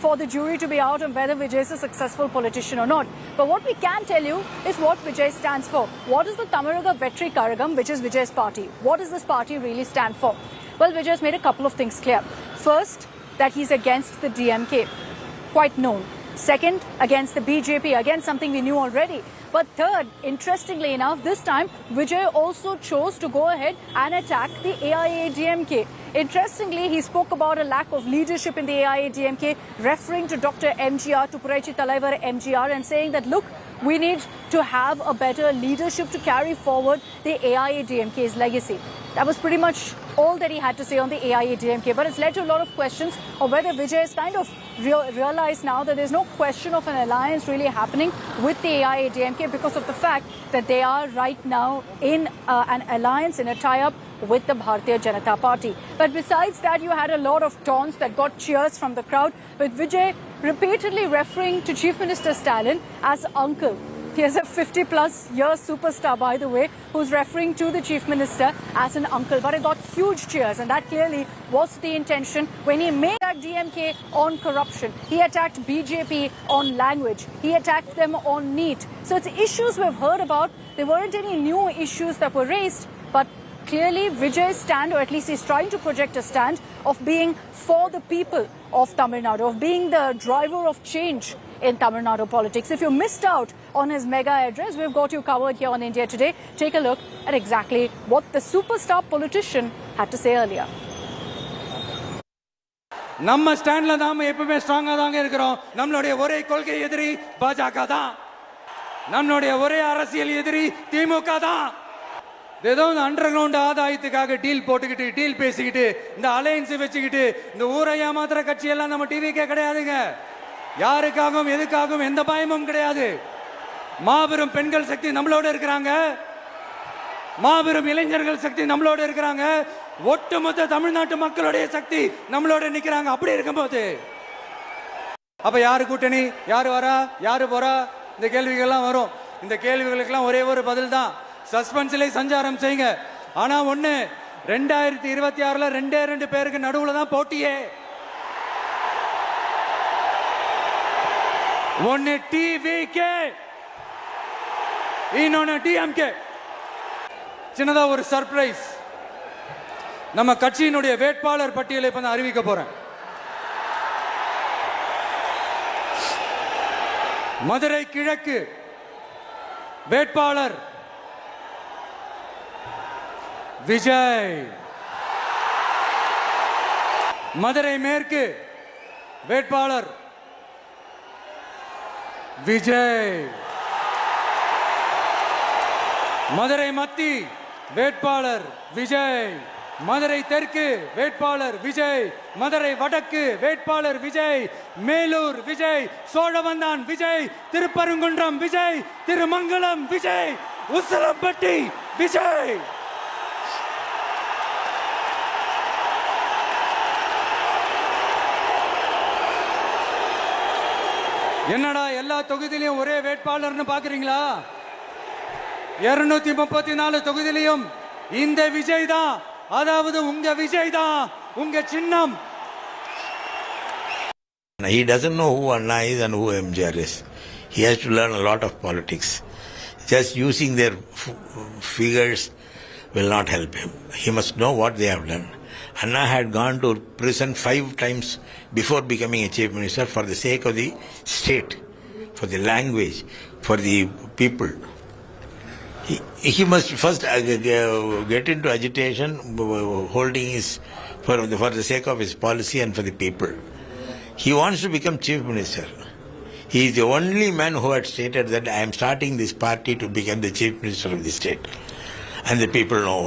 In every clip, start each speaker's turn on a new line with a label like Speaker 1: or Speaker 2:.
Speaker 1: for the jury to be out on whether Vijay is a successful politician or not. But what we can tell you is what Vijay stands for. What is the Tamilaga Vettri Kazhagam, which is Vijay's party? What does this party really stand for? Well, Vijay has made a couple of things clear. First, that he's against the DMK, quite known. Second, against the BJP, again something we knew already. But third, interestingly enough, this time Vijay also chose to go ahead and attack the aiadmk. Interestingly, he spoke about a lack of leadership in the aiadmk, referring to Dr. MGR, to Puraichi Talaivar MGR, and saying that, look, we need to have a better leadership to carry forward the aiadmk's legacy. That was pretty much all that he had to say on the aiadmk. But it's led to a lot of questions of whether Vijay has kind of realized now that there's no question of an alliance really happening with the aiadmk because of the fact that they are right now in an alliance, in a tie-up with the Bharatiya Janata Party. But besides that, you had a lot of taunts that got cheers from the crowd, with Vijay repeatedly referring to Chief Minister Stalin as uncle. He is a 50-plus year superstar, by the way, who's referring to the Chief Minister as an uncle. But it got huge cheers, and that clearly was the intention when he made that DMK on corruption. He attacked BJP on language. He attacked them on NEET. So it's issues we've heard about. There weren't any new issues that were raised, but clearly Vijay's stand, or at least he's trying to project a stand of being for the people of Tamil Nadu, of being the driver of change in Tamil Nadu politics. If you missed out on his mega address, we've got you covered here on India Today. Take a look at exactly what the superstar politician had to say earlier.
Speaker 2: நம்ம ஸ்டாண்ட்ல நாம எப்பவுமே ஸ்ட்ராங்கா தாங்க இருக்கிறோம். நம்மளுடைய ஒரே கொள்கை எதிரி பாஜக தான். நம்மளுடைய ஒரே அரசியல் எதிரி திமுக தான். ஏதோ அண்டர் கிரவுண்ட் ஆதாயத்துக்காக டீல் போட்டுக்கிட்டு, டீல் பேசிக்கிட்டு, இந்த அலையன்ஸ் வச்சுக்கிட்டு, இந்த ஊரை ஏமாத்துற கட்சி எல்லாம் நம்ம டிவிக்கே கிடையாதுங்க. யாருக்காகவும் எதுக்காகவும் எந்த பயமும் கிடையாது. மாபெரும் பெண்கள் சக்தி நம்மளோட இருக்கிறாங்க. மாபெரும் இளைஞர்கள் சக்தி நம்மளோட இருக்கிறாங்க. ஒட்டுமொத்த தமிழ்நாட்டு மக்களுடைய சக்தி நம்மளோட நிக்கிறாங்க. அப்படி இருக்கும்போது அப்ப யாரு கூட்டணி, யாரு வரா, யாரு போறா, இந்த கேள்விகள்லாம் வரும். இந்த கேள்விகளுக்கெல்லாம் ஒரே ஒரு பதில் தான், சஸ்பென்ஸ்ல சஞ்சாரம் செய்யுங்க. ஆனா ஒண்ணு, 2026ல ரெண்டு பேருக்கு நடுவுல தான் போட்டியே. ஒன்னு டிவிகே, இன்னொன்னு டிஎம்கே. சின்னதா ஒரு சர்ப்ரைஸ், நம்ம கட்சியினுடைய வேட்பாளர் பட்டியலை இப்ப நான் அறிவிக்க போறேன். மதுரை கிழக்கு வேட்பாளர் விஜய். மதுரை மேற்கு வேட்பாளர் விஜய். மதுரை மத்தி வேட்பாளர் விஜய். மதுரை தெற்கு வேட்பாளர் விஜய். மதுரை வடக்கு வேட்பாளர் விஜய். மேலூர் விஜய். சோழவந்தான் விஜய். திருப்பரங்குன்றம் விஜய். திருமங்கலம் விஜய். உசிலம்பட்டி விஜய். என்னடா எல்லா தொகுதியிலையும் ஒரே வேட்பாளர்னு பாக்குறீங்களா? 234 தொகுதியிலையும் இந்த விஜய் தான், அதாவது உங்க விஜய் தான், உங்க சின்னம்.
Speaker 3: He doesn't know who Anna is and who MGR is. He has to learn a lot of politics. Just using their figures will not help him. He must know what they have done. Anna had gone to prison 5 times before becoming a chief minister for the sake of the state, for the language, for the people. He must first get into agitation, holding his for the sake of his policy and for the people. He wants to become chief minister. He is the only man who had stated that I am starting this party to become the chief minister of the state, and the people know.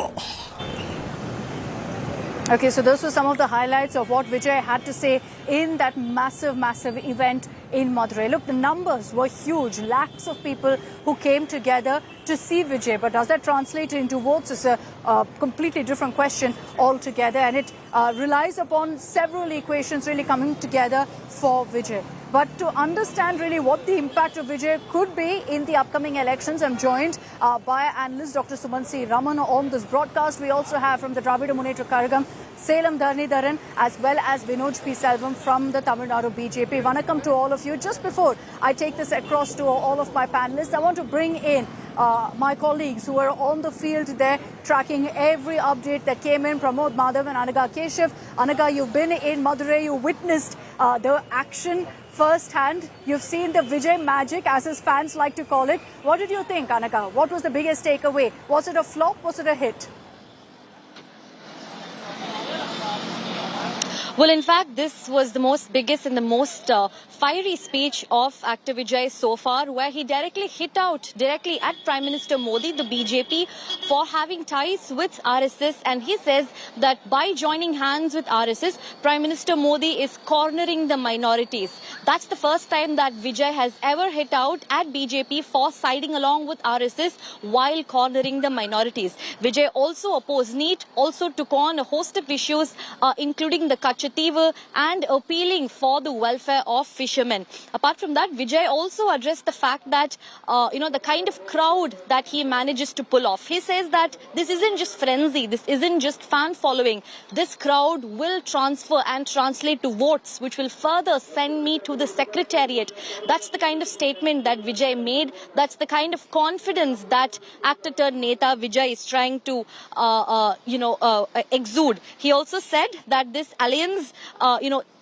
Speaker 1: Okay, so those were some of the highlights of what Vijay had to say in that massive event in Madurai. Look, the numbers were huge. Lakhs of people who came together to see Vijay. But does that translate into votes is a completely different question altogether. And it relies upon several equations really coming together for Vijay. But to understand really what the impact of Vijay could be in the upcoming elections, I'm joined by analyst Dr. Sumansi Raman on this broadcast. We also have from the Dravida Munnetra Kazhagam, Salem Dharnidharan, as well as Vinod P. Selvam from the Tamil Nadu BJP. Vanakkam to all of you. Just before I take this across to all of my panelists, I want to bring in my colleagues who are on the field there tracking every update that came in. Pramod Madhav and Anaga Keshav. Anaga, you've been in Madurai, you witnessed the action firsthand. You've seen the Vijay magic, as his fans like to call it. What did you think, Anaga? What was the biggest takeaway? Was it a flop? Was it a hit?
Speaker 4: Well, in fact, this was the biggest and the most fiery speech of Actor Vijay so far, where he directly hit out directly at Prime Minister Modi, the BJP, for having ties with RSS. And he says that by joining hands with RSS, Prime Minister Modi is cornering the minorities. That's the first time that Vijay has ever hit out at BJP for siding along with RSS while cornering the minorities. Vijay also opposed NEET, also took on a host of issues, including the Kachativu and appealing for the welfare of fishermen. Apart from that, Vijay also addressed the fact that, the kind of crowd that he manages to pull off. He says that this isn't just frenzy, this isn't just fan following. This crowd will transfer and translate to votes, which will further send me to the secretariat. That's the kind of statement that Vijay made. That's the kind of confidence that actor turned Neta Vijay is trying to, exude. He also said that this alliance,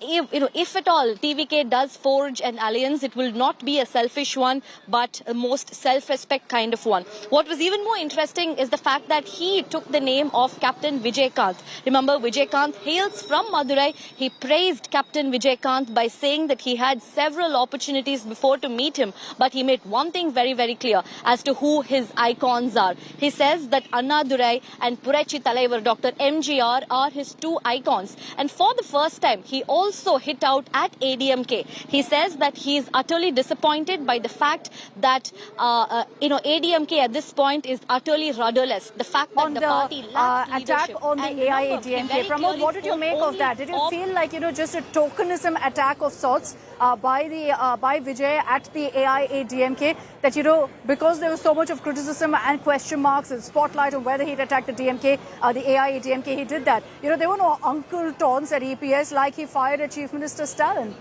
Speaker 4: if at all TVK does forge an alliance, it will not be a selfish one, but a most self-respect kind of one. What was even more interesting is the fact that he took the name of Captain Vijay Kant. Remember, Vijay Kant hails from Madurai. He praised Captain Vijay Kant by saying that he had several opportunities before to meet him, but he made one thing very, very clear as to who his icons are. He says that Annadurai and Purachi Talaivar Dr. MGR are his two icons. And for the first time, he also hit out at ADMK. He says that he is utterly disappointed by the fact that, ADMK at this point is utterly rudderless. The fact that the party lacks
Speaker 1: attack
Speaker 4: leadership.
Speaker 1: on the AIADMK. Pramod, what did you make of that? Did you feel like, just a tokenism attack of sorts by Vijay at the AIADMK? That, because there was so much of criticism and question marks and spotlight on whether he'd attack the DMK, the AIADMK, he did that. There were no uncle taunts at EPS like he fired at Chief Minister Stalin.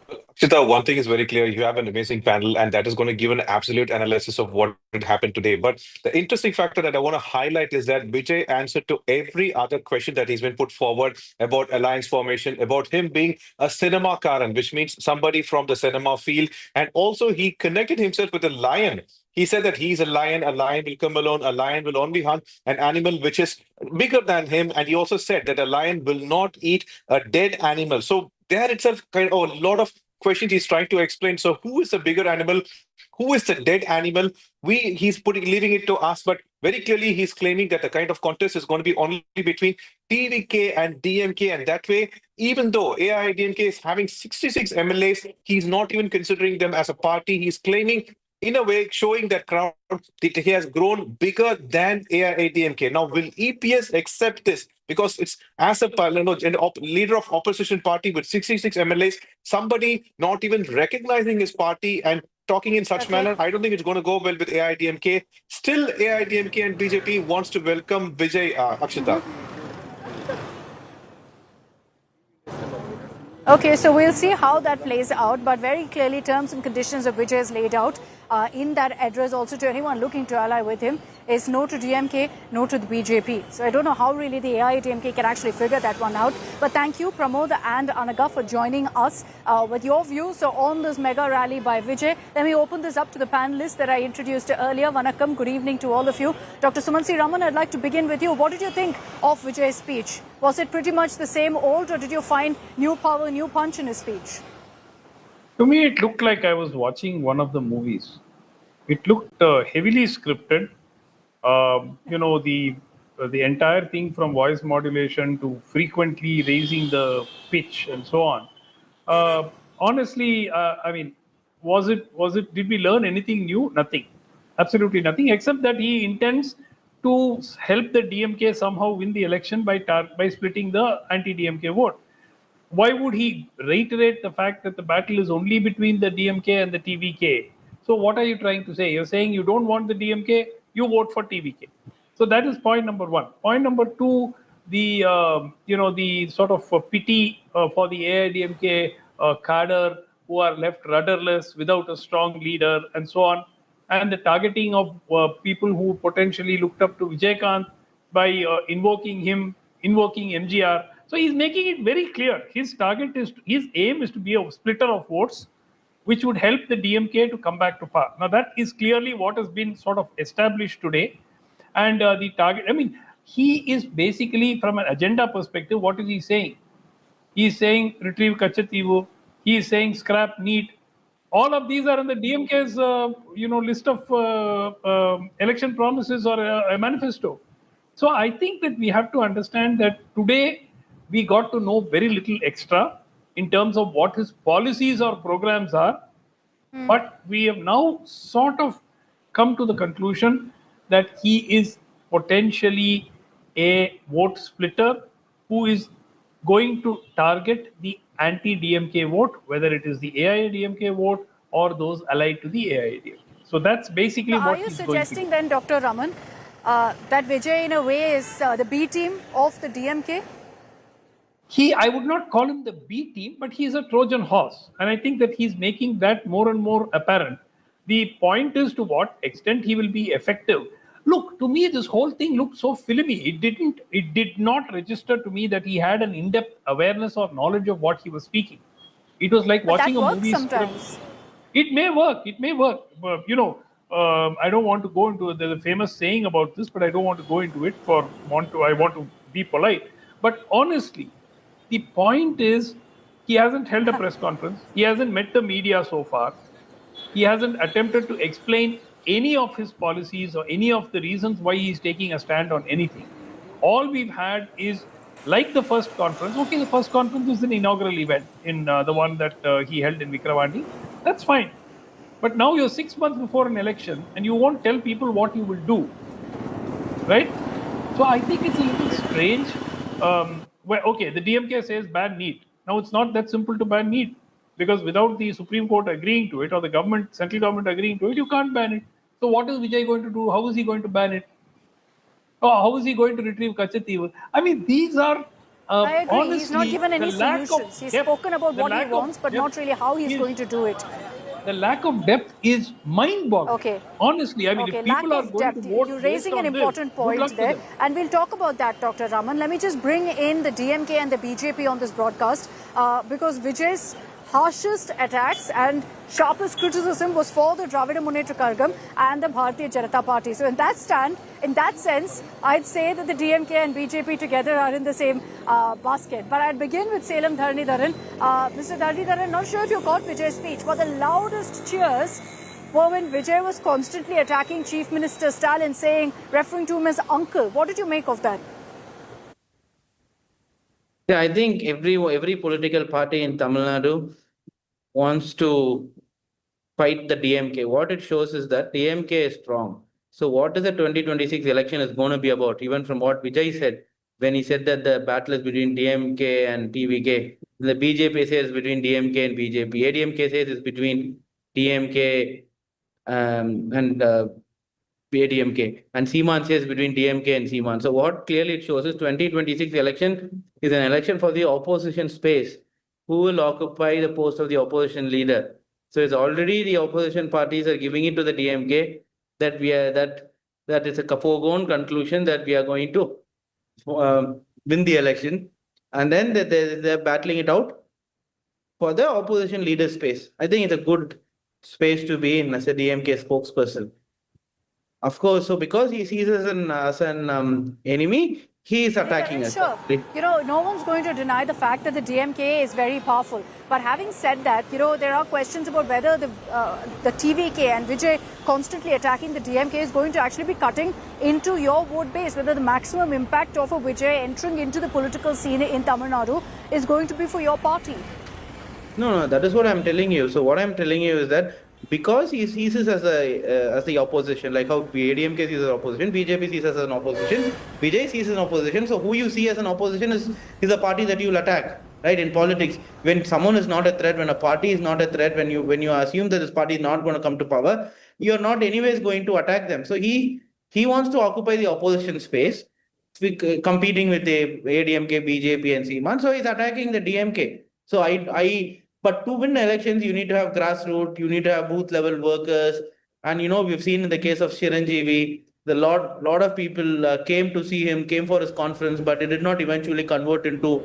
Speaker 5: Akshita, one thing is very clear. You have an amazing panel, and that is going to give an absolute analysis of what had happened today. But the interesting factor that I want to highlight is that Vijay answered to every other question that he's been put forward about alliance formation, about him being a cinema karan, which means somebody from the cinema field. And also, he connected himself with a lion. He said that he's a lion will come alone, a lion will only hunt an animal which is bigger than him. And he also said that a lion will not eat a dead animal. So there itself kind of a lot of questions he's trying to explain. So who is the bigger animal? Who is the dead animal? He's leaving it to us, but very clearly he's claiming that the kind of contest is going to be only between TVK and DMK, and that way, even though AIADMK is having 66 MLAs, he's not even considering them as a party. He's claiming, in a way, showing that crowd that he has grown bigger than AIADMK. Now, will EPS accept this? Because it's as a leader of opposition party with 66 MLAs, somebody not even recognizing his party and talking in such manner, I don't think it's going to go well with AIADMK. Still, AIADMK and BJP wants to welcome Vijay, Akshita.
Speaker 1: Okay, so we'll see how that plays out, but very clearly terms and conditions of Vijay is laid out in that address also to anyone looking to ally with him is no to DMK, no to the BJP. So I don't know how really the AIADMK can actually figure that one out. But thank you, Pramod and Anaga, for joining us with your views on this mega rally by Vijay. Let me open this up to the panelists that I introduced earlier. Vanakkam, good evening to all of you. Dr. Sumansi Raman, I'd like to begin with you. What did you think of Vijay's speech? Was it pretty much the same old, or did you find new power, new punch in his speech?
Speaker 6: To me, it looked like I was watching one of the movies. It looked heavily scripted. The entire thing from voice modulation to frequently raising the pitch and so on. Honestly, did we learn anything new? Nothing. Absolutely nothing, except that he intends to help the DMK somehow win the election by splitting the anti-DMK vote. why would he reiterate the fact that the battle is only between the DMK and the TVK? So what are you trying to say? You're saying you don't want the DMK, you vote for TVK. So that is point number one. Point number two, the the sort of pity for the AIDMK cadre who are left rudderless without a strong leader and so on, and the targeting of people who potentially looked up to Vijaykanth by invoking MGR. So he's making it very clear. His aim is to be a splitter of votes, which would help the DMK to come back to power. Now that is clearly what has been sort of established today, and the target. I mean, he is basically, from an agenda perspective, what is he saying? He is saying retrieve Kachativu. He is saying scrap NEET. All of these are in the DMK's list of election promises or a manifesto. So I think that we have to understand that today we got to know very little extra in terms of what his policies or programs are. But we have now sort of come to the conclusion that he is potentially a vote splitter who is going to target the anti-DMK vote, whether it is the AIADMK vote or those allied to the AIADMK. So that's basically
Speaker 1: So
Speaker 6: what
Speaker 1: are you
Speaker 6: he's going to do.
Speaker 1: suggesting then, Dr. Raman, that Vijay in a way is the B team of the DMK?
Speaker 6: I would not call him the B team, but he's a Trojan horse. And I think that he's making that more and more apparent. The point is to what extent he will be effective. Look, to me, this whole thing looked so filmy. It did not register to me that he had an in-depth awareness or knowledge of what he was speaking. It was like
Speaker 1: But
Speaker 6: watching
Speaker 1: that
Speaker 6: a
Speaker 1: works
Speaker 6: movie
Speaker 1: sometimes.
Speaker 6: script. It may work. But, I don't want to go into it. There's a famous saying about this, but I don't want to go into it I want to be polite. But honestly, the point is, he hasn't held a press conference. He hasn't met the media so far. He hasn't attempted to explain any of his policies or any of the reasons why he's taking a stand on anything. All we've had is, like the first conference. Okay, the first conference was an inaugural event in the one that he held in Vikravandi. That's fine. But now you're 6 months before an election and you won't tell people what you will do. Right? So I think it's a little strange. The DMK says ban NEET. Now it's not that simple to ban NEET, because without the Supreme Court agreeing to it or the central government agreeing to it, you can't ban it. So what is Vijay going to do? How is he going to ban it? Or how is he going to retrieve Kachativu? I mean, these are
Speaker 1: I agree.
Speaker 6: honestly,
Speaker 1: He's not given any solutions. He's spoken about what he wants, but not really how he's going to do it.
Speaker 6: The lack of depth is mind-boggling.
Speaker 1: Okay.
Speaker 6: Honestly, I mean, if people are going to vote,
Speaker 1: you're raising an important point there, and we'll talk about that, Dr. Raman. Let me just bring in the DMK and the BJP on this broadcast, because Vijay's harshest attacks and sharpest criticism was for the Dravida Munnetra Kazhagam and the Bharatiya Janata Party. So in that sense, I'd say that the DMK and BJP together are in the same basket. But I'd begin with Salem Dharanidharan. Mr. Dharanidharan, not sure if you caught Vijay's speech, but the loudest cheers were when Vijay was constantly attacking Chief Minister Stalin, referring to him as uncle. What did you make of that?
Speaker 7: Yeah, I think every political party in Tamil Nadu wants to fight the DMK. What it shows is that DMK is strong. So what is the 2026 election is going to be about? Even from what Vijay said, when he said that the battle is between DMK and TVK, the BJP says between DMK and BJP. ADMK says it's between DMK and ADMK, and Seeman says between DMK and Seeman. So what clearly it shows is 2026 election is an election for the opposition space. Who will occupy the post of the opposition leader? So it's already the opposition parties are giving it to the DMK that that is a foregone conclusion that we are going to win the election, and then they're battling it out for the opposition leader space. I think it's a good space to be in as a DMK spokesperson. Of course, so because he sees us as an enemy, he is attacking us.
Speaker 1: Sure. No one's going to deny the fact that the DMK is very powerful. But having said that, there are questions about whether the TVK and Vijay constantly attacking the DMK is going to actually be cutting into your vote base, whether the maximum impact of a Vijay entering into the political scene in Tamil Nadu is going to be for your party.
Speaker 7: No, that is what I'm telling you. So what I'm telling you is that because he sees us as the opposition, like how ADMK sees as opposition, BJP sees us as an opposition, Vijay sees as an opposition. So who you see as an opposition is a party that you'll attack. right? In politics, when someone is not a threat, when a party is not a threat, when you assume that this party is not going to come to power, you're not anyways going to attack them. So he wants to occupy the opposition space, competing with the ADMK, BJP, and Seeman. So he's attacking the DMK. So but to win elections, you need to have grassroots, you need to have booth level workers, and we've seen in the case of Chiranjeevi, the lot of people came to see him, came for his conference, but it did not eventually convert into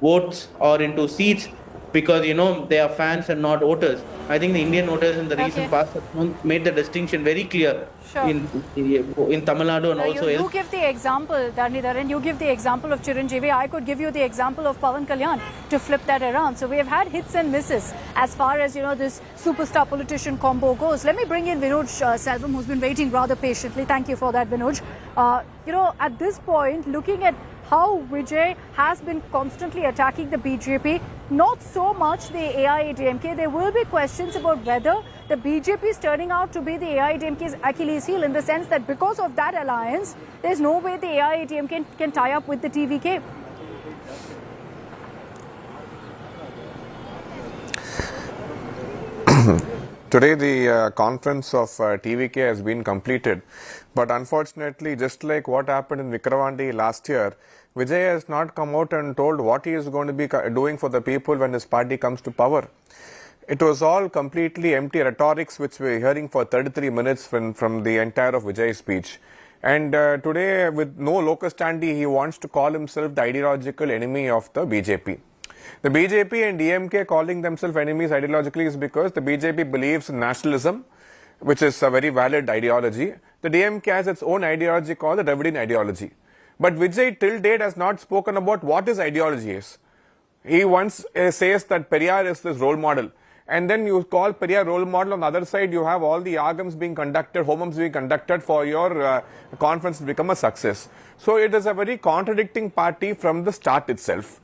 Speaker 7: votes or into seats because they are fans and not voters. I think the Indian voters in the recent past have made the distinction very clear.
Speaker 1: Sure.
Speaker 7: in Tamil Nadu and also
Speaker 1: you give the example, Dhanidharan, you give the example of Chiranjeevi. I could give you the example of Pawan Kalyan to flip that around. So we have had hits and misses as far as, this superstar politician combo goes. Let me bring in Vinod Selvam, who's been waiting rather patiently. Thank you for that, Vinod. At this point, looking at how Vijay has been constantly attacking the BJP, not so much the AIADMK. There will be questions about whether the BJP is turning out to be the AIADMK's Achilles heel, in the sense that because of that alliance, there's no way the AIADMK can tie up with the TVK.
Speaker 8: Today, the conference of TVK has been completed, but unfortunately, just like what happened in Vikravandi last year, Vijay has not come out and told what he is going to be doing for the people when his party comes to power. It was all completely empty rhetorics which we are hearing for 33 minutes from the entire of Vijay's speech. And today, with no locus standi, he wants to call himself the ideological enemy of the BJP. The BJP and DMK calling themselves enemies ideologically is because the BJP believes in nationalism, which is a very valid ideology. The DMK has its own ideology called the Dravidian ideology. But Vijay till date has not spoken about what his ideology is. He once says that Periyar is this role model. And then you call Periyar role model. On the other side, you have all the yagams being conducted, homams being conducted for your conference to become a success. So it is a very contradicting party from the start itself.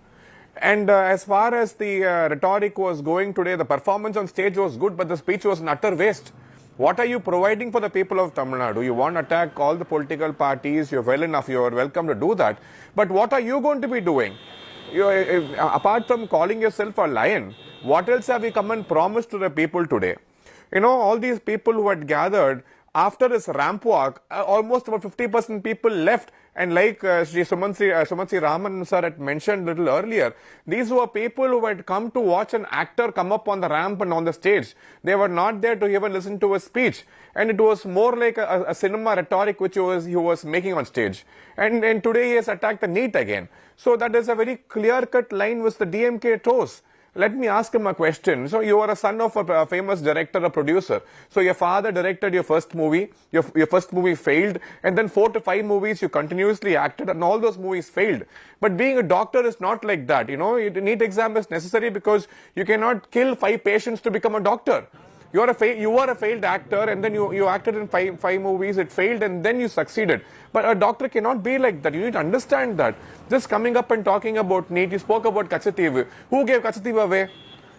Speaker 8: And as far as the rhetoric was going today, the performance on stage was good, but the speech was an utter waste. What are you providing for the people of Tamil Nadu? You want to attack all the political parties, you're well enough, you're welcome to do that. But what are you going to be doing? Apart from calling yourself a lion, what else have you come and promised to the people today? All these people who had gathered after this ramp walk, almost about 50% people left. And like Sri Sumansi Raman sir had mentioned a little earlier, these were people who had come to watch an actor come up on the ramp and on the stage. They were not there to even listen to his speech. And it was more like a cinema rhetoric which he was making on stage. And today he has attacked the NEET again. So that is a very clear-cut line which the DMK toes. Let me ask him a question. So you are a son of a famous director, a producer. So your father directed your first movie. Your first movie failed. And then 4 to 5 movies you continuously acted and all those movies failed. But being a doctor is not like that. NEET exam is necessary because you cannot kill 5 patients to become a doctor. You are a failed actor, and then you acted in five movies, it failed, and then you succeeded. But a doctor cannot be like that. You need to understand that. Just coming up and talking about NEET, you spoke about Kachativu. Who gave Kachativu away?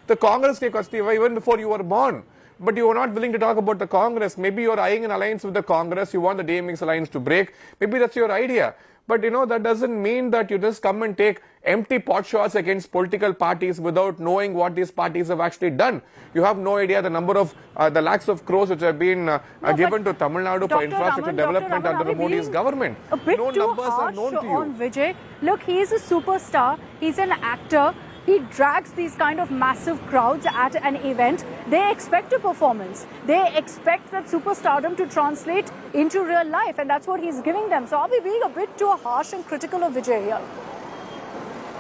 Speaker 8: The Congress gave Kachativu away even before you were born. But you are not willing to talk about the Congress. Maybe you are eyeing an alliance with the Congress. You want the DMX alliance to break. Maybe that's your idea. But that doesn't mean that you just come and take empty pot shots against political parties without knowing what these parties have actually done. You have no idea the number of, the lakhs of crores which have been given to Tamil Nadu for infrastructure development under the Modi's government.
Speaker 1: A bit
Speaker 8: no
Speaker 1: too
Speaker 8: numbers are
Speaker 1: harsh
Speaker 8: known to you.
Speaker 1: on Vijay. Look, he is a superstar. He's an actor. He drags these kind of massive crowds at an event. They expect a performance. They expect that superstardom to translate into real life, and that's what he's giving them. So are we being a bit too harsh and critical of Vijay here?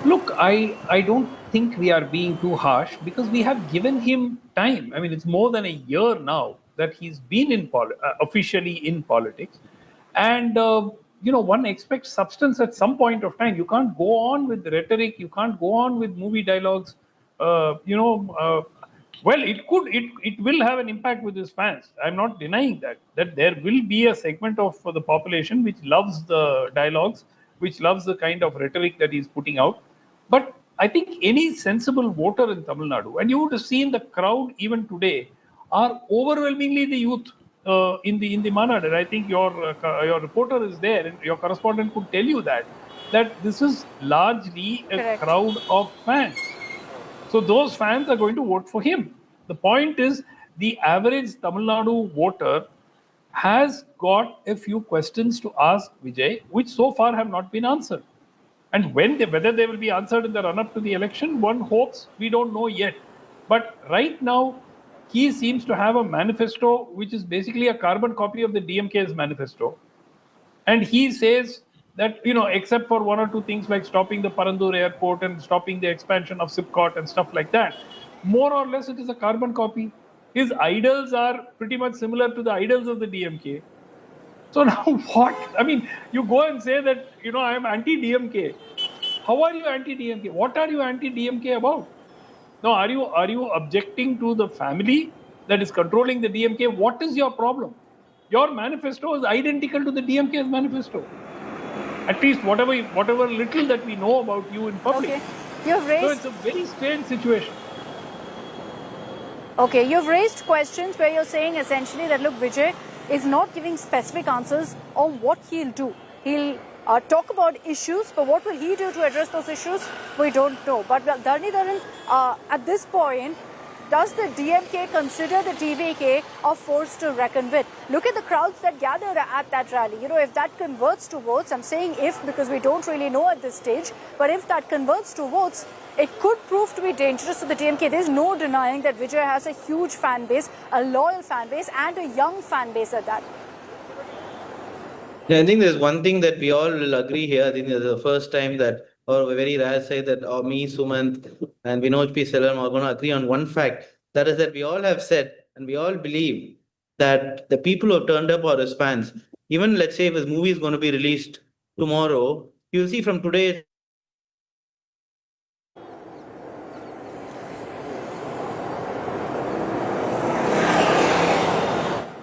Speaker 6: Look, I don't think we are being too harsh because we have given him time. I mean, it's more than a year now that he's been officially in politics. And one expects substance at some point of time. You can't go on with rhetoric. You can't go on with movie dialogues. Well, it will have an impact with his fans. I'm not denying that there will be a segment of the population which loves the dialogues, which loves the kind of rhetoric that he's putting out. But I think any sensible voter in Tamil Nadu, and you would have seen the crowd even today, are overwhelmingly the youth. In the Manad, and I think your reporter is there, and your correspondent could tell you that that this is largely a
Speaker 1: Correct.
Speaker 6: crowd of fans. So those fans are going to vote for him. The point is, the average Tamil Nadu voter has got a few questions to ask Vijay, which so far have not been answered. And whether they will be answered in the run-up to the election, one hopes, we don't know yet. But right now, he seems to have a manifesto which is basically a carbon copy of the DMK's manifesto. And he says that, except for one or two things like stopping the Parandur airport and stopping the expansion of SIPCOT and stuff like that, more or less it is a carbon copy. His idols are pretty much similar to the idols of the DMK. So now what? I mean, you go and say that, I am anti-DMK. How are you anti-DMK? What are you anti-DMK about? Now, are you objecting to the family that is controlling the DMK? What is your problem? Your manifesto is identical to the DMK's manifesto. At least whatever little that we know about you in public.
Speaker 1: Okay. You've raised...
Speaker 6: So it's a very strange situation.
Speaker 1: Okay, you've raised questions where you're saying essentially that, look, Vijay is not giving specific answers on what he'll do. He'll talk about issues, but what will he do to address those issues? We don't know. But Dharnidharan, at this point, does the DMK consider the TVK a force to reckon with? Look at the crowds that gathered at that rally. If that converts to votes, I'm saying if because we don't really know at this stage, but if that converts to votes, it could prove to be dangerous to the DMK. There's no denying that Vijay has a huge fan base, a loyal fan base, and a young fan base at that.
Speaker 7: Yeah, I think there's one thing that we all will agree here. I think this is the first time that, or a very rare say that me, Sumant, and Vinod P. Selvam are going to agree on one fact. That is that we all have said and we all believe that the people who have turned up are his fans. Even let's say if his movie is going to be released tomorrow, you'll see from today.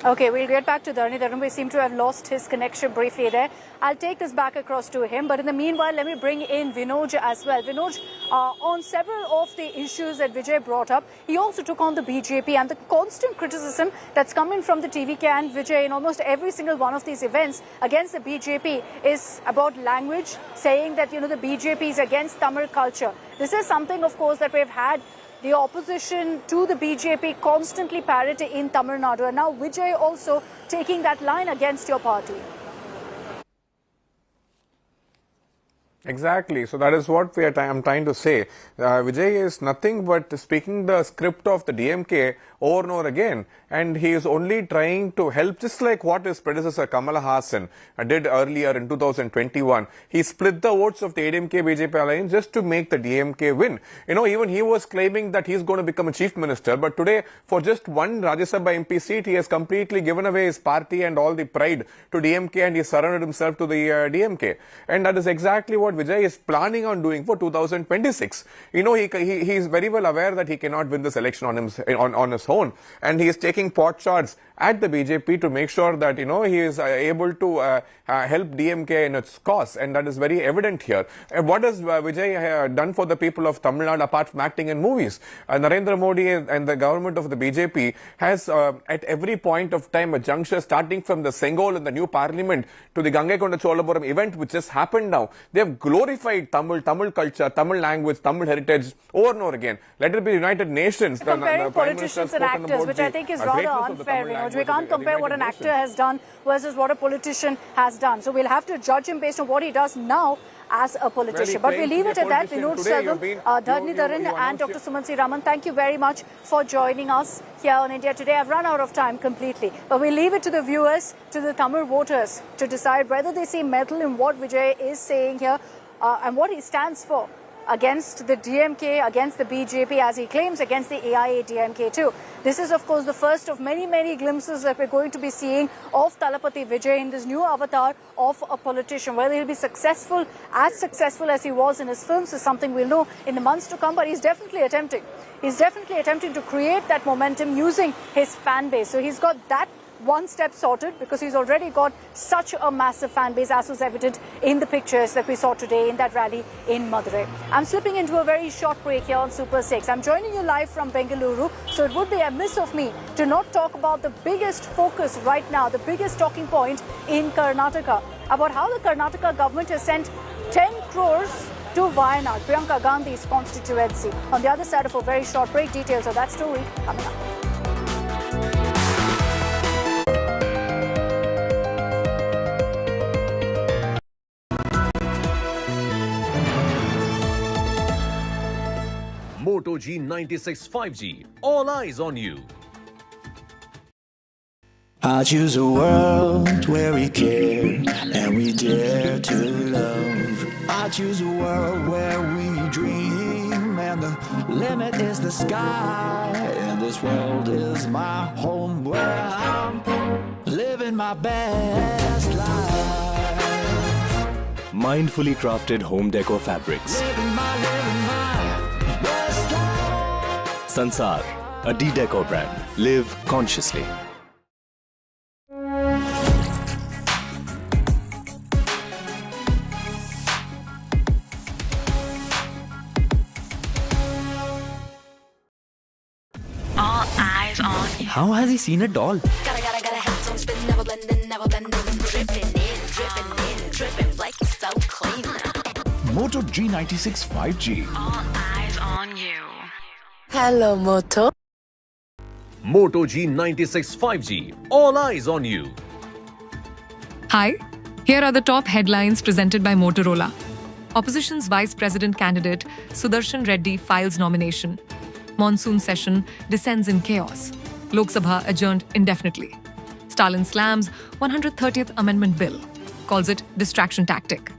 Speaker 1: Okay, we'll get back to Dharnidharan. We seem to have lost his connection briefly there. I'll take this back across to him. But in the meanwhile, let me bring in Vinod as well. Vinod, on several of the issues that Vijay brought up, he also took on the BJP and the constant criticism that's coming from the TVK and Vijay in almost every single one of these events against the BJP is about language, saying that, the BJP is against Tamil culture. This is something, of course, that we've had the opposition to the BJP constantly parrot in Tamil Nadu. And now Vijay also taking that line against your party.
Speaker 8: Exactly. So that is what I'm trying to say. Vijay is nothing but speaking the script of the DMK over and over again. And he is only trying to help, just like what his predecessor Kamal Haasan did earlier in 2021. He split the votes of the ADMK BJP alliance just to make the DMK win. Even he was claiming that he's going to become a chief minister. But today, for just one Rajya Sabha MP seat, he has completely given away his party and all the pride to DMK, and he surrendered himself to the DMK. And that is exactly what Vijay is planning on doing for 2026. He is very well aware that he cannot win this election on his own, and he is taking pot shots at the BJP to make sure that he is able to help DMK in its cause, and that is very evident here. What has Vijay done for the people of Tamil Nadu apart from acting in movies? Narendra Modi and the government of the BJP has at every point of time a juncture starting from the Sengol in the new parliament to the Gangaikonda Cholapuram event which just happened now. They have glorified Tamil culture, Tamil language, Tamil heritage over and over again. Let it be United Nations.
Speaker 1: Comparing politicians and actors, which I think is rather unfair. We can't compare what an actor has done versus what a politician has done. So we'll have to judge him based on what he does now as a politician. But we'll leave it at that. Vinod Selvam, Dharnidharan and Dr. Suman Raman, thank you very much for joining us here on India Today. I've run out of time completely. But we'll leave it to the viewers, to the Tamil voters, to decide whether they see metal in what Vijay is saying here and what he stands for against the DMK, against the BJP, as he claims, against the AIADMK too. This is, of course, the first of many, many glimpses that we're going to be seeing of Thalapathy Vijay in this new avatar of a politician. Whether he'll be successful as he was in his films is something we'll know in the months to come, but he's definitely attempting. He's definitely attempting to create that momentum using his fan base. So he's got that one step sorted because he's already got such a massive fan base, as was evident in the pictures that we saw today in that rally in Madurai. I'm slipping into a very short break here on Super 6. I'm joining you live from Bengaluru, so it would be a miss of me to not talk about the biggest focus right now, the biggest talking point in Karnataka, about how the Karnataka government has sent 10 crores to Wayanad, Priyanka Gandhi's constituency. On the other side of a very short break, details of that story coming up.
Speaker 9: Moto G96 5G. All eyes on you.
Speaker 10: I choose a world where we care and we dare to love. I choose a world where we dream and the limit is the sky. And this world is my home where I'm living my best life.
Speaker 11: Mindfully crafted home decor fabrics.
Speaker 10: Living my best life.
Speaker 11: Sansar, a D-Decor brand. Live consciously.
Speaker 12: All eyes on you.
Speaker 11: How has he seen a doll?
Speaker 12: Gotta have some spin, never blending, dripping in, like so clean.
Speaker 10: Moto G96 5G.
Speaker 12: All eyes on you.
Speaker 13: Hello, Moto.
Speaker 9: Moto G96 5G. All eyes on you.
Speaker 14: Hi, here are the top headlines presented by Motorola. Opposition's Vice President candidate Sudarshan Reddy files nomination. Monsoon session descends in chaos. Lok Sabha adjourned indefinitely. Stalin slams 130th Amendment Bill. Calls it distraction tactic.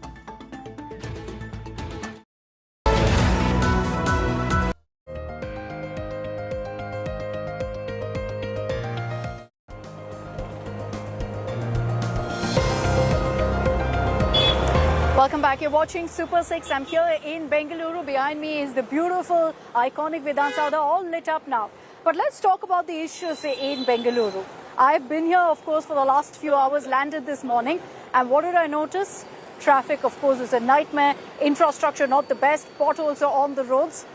Speaker 1: Welcome back. You're watching Super 6. I'm here in Bengaluru. Behind me is the beautiful, iconic Vidhan Saudha, all lit up now. But let's talk about the issues in Bengaluru. I've been here, of course, for the last few hours, landed this morning. And what did I notice? Traffic, of course, is a nightmare. Infrastructure, not the best. Potholes are on the roads.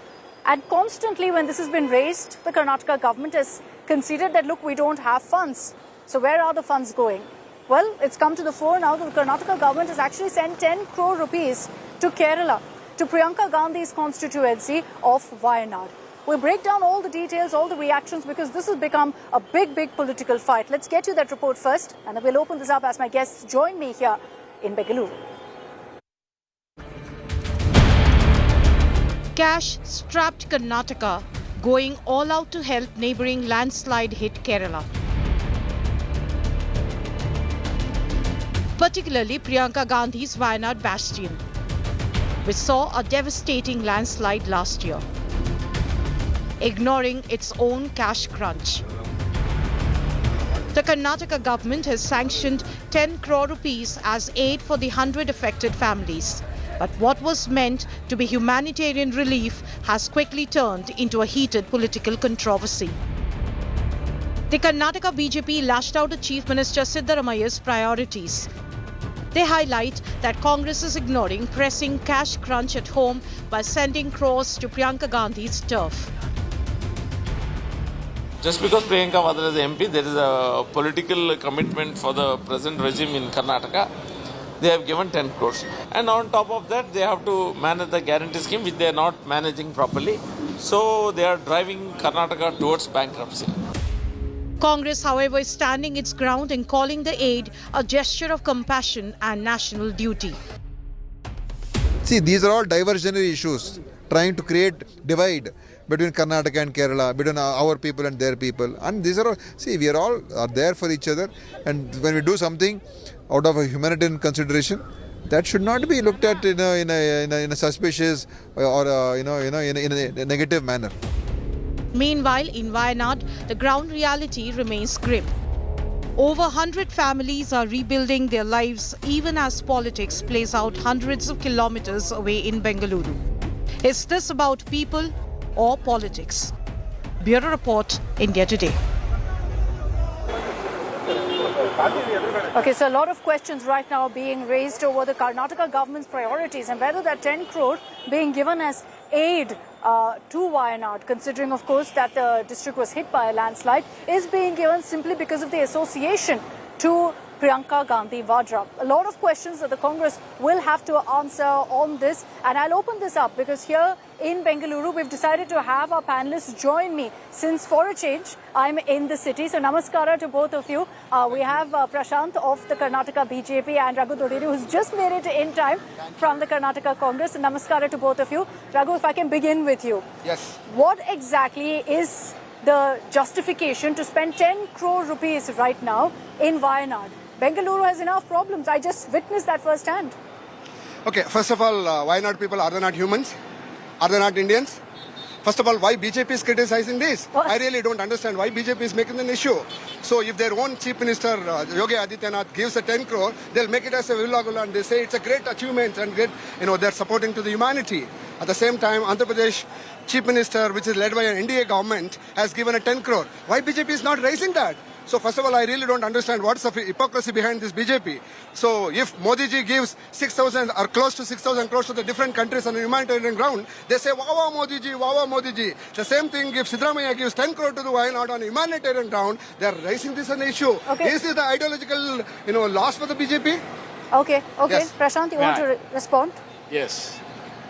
Speaker 1: And constantly, when this has been raised, the Karnataka government has conceded that, look, we don't have funds. So where are the funds going? Well, it's come to the fore now that the Karnataka government has actually sent 10 crore rupees to Kerala, to Priyanka Gandhi's constituency of Wayanad. We'll break down all the details, all the reactions, because this has become a big political fight. Let's get you that report first, and we'll open this up as my guests join me here in Bengaluru.
Speaker 15: Cash-strapped Karnataka going all out to help neighbouring landslide hit Kerala. Particularly Priyanka Gandhi's Wayanad bastion, which saw a devastating landslide last year, ignoring its own cash crunch. The Karnataka government has sanctioned 10 crore rupees as aid for the 100 affected families. But what was meant to be humanitarian relief has quickly turned into a heated political controversy. The Karnataka BJP lashed out at Chief Minister Siddaramaia's priorities. They highlight that Congress is ignoring pressing cash crunch at home by sending crores to Priyanka Gandhi's turf.
Speaker 16: Just because Priyanka was as MP, there is a political commitment for the present regime in Karnataka. They have given 10 crores. And on top of that, they have to manage the guarantee scheme, which they are not managing properly. So they are driving Karnataka towards bankruptcy.
Speaker 15: Congress, however, is standing its ground and calling the aid a gesture of compassion and national duty.
Speaker 17: See, these are all diversionary issues, trying to create divide between Karnataka and Kerala, between our people and their people. And these are all, see, we are all there for each other. And when we do something out of a humanitarian consideration, that should not be looked at in a suspicious or in a negative manner.
Speaker 15: Meanwhile, in Wayanad, the ground reality remains grim. Over 100 families are rebuilding their lives even as politics plays out hundreds of kilometers away in Bengaluru. Is this about people or politics? Bureau Report, India Today.
Speaker 1: Okay, so a lot of questions right now being raised over the Karnataka government's priorities and whether that 10 crore being given as aid to Wayanad, considering, of course, that the district was hit by a landslide, is being given simply because of the association to Priyanka Gandhi Vadra. A lot of questions that the Congress will have to answer on this, and I'll open this up because here in Bengaluru we've decided to have our panelists join me since for a change I'm in the city. So namaskara to both of you. We have Prashant of the Karnataka BJP and Raghu Doderi, who's just made it in time from the Karnataka Congress. And namaskara to both of you. Raghu, if I can begin with you.
Speaker 18: Yes.
Speaker 1: What exactly is the justification to spend 10 crore rupees right now in Wayanad? Bengaluru has enough problems. I just witnessed that firsthand.
Speaker 18: Okay, first of all, why not people? Are they not humans? Are they not Indians? First of all, why BJP is criticizing this?
Speaker 1: What?
Speaker 18: I really don't understand why BJP is making an issue. So if their own Chief Minister, Yogi Adityanath, gives a 10 crore, they'll make it as a villagula and they say it's a great achievement and great, they're supporting to the humanity. At the same time, Andhra Pradesh Chief Minister, which is led by an NDA government, has given a 10 crore. Why BJP is not raising that? So first of all, I really don't understand what's the hypocrisy behind this BJP. So if Modi ji gives 6,000 or close to 6,000 crores to the different countries on the humanitarian ground, they say, wow, wow, Modi ji, wow, wow, Modi ji. The same thing, if Siddaramaiah gives 10 crore to the Wayanad on humanitarian ground, they're raising this an issue.
Speaker 1: Okay.
Speaker 18: Is this the ideological, loss for the BJP?
Speaker 1: Okay.
Speaker 18: Yes.
Speaker 1: Prashant, you want to respond?
Speaker 19: Yes.